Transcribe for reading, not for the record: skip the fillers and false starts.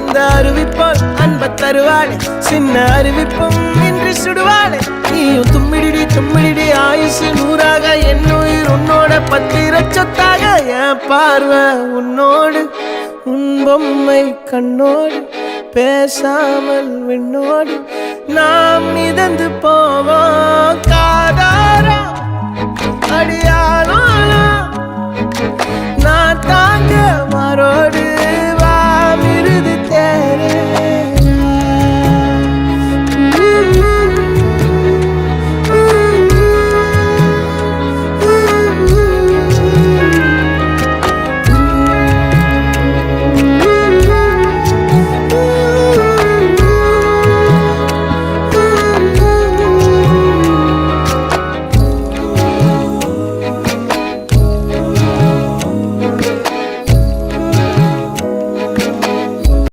அந்த அறிவிப்பால் அன்ப தருவாளே சின்ன அறிவிப்பும் இன்று சுடுவாளே நீயும் தும்மிடி தும்மிடி ஆயுசு நூறாக என் உயிர் உன்னோட பத்திர சொத்தாக என் பார்வை உன்னோடு உன் பொம்மை கண்ணோடு பேசாமல் விண்ணோடு நாம் மிதந்து போவோம் காதாரா அடியாளோ நான் தாங்க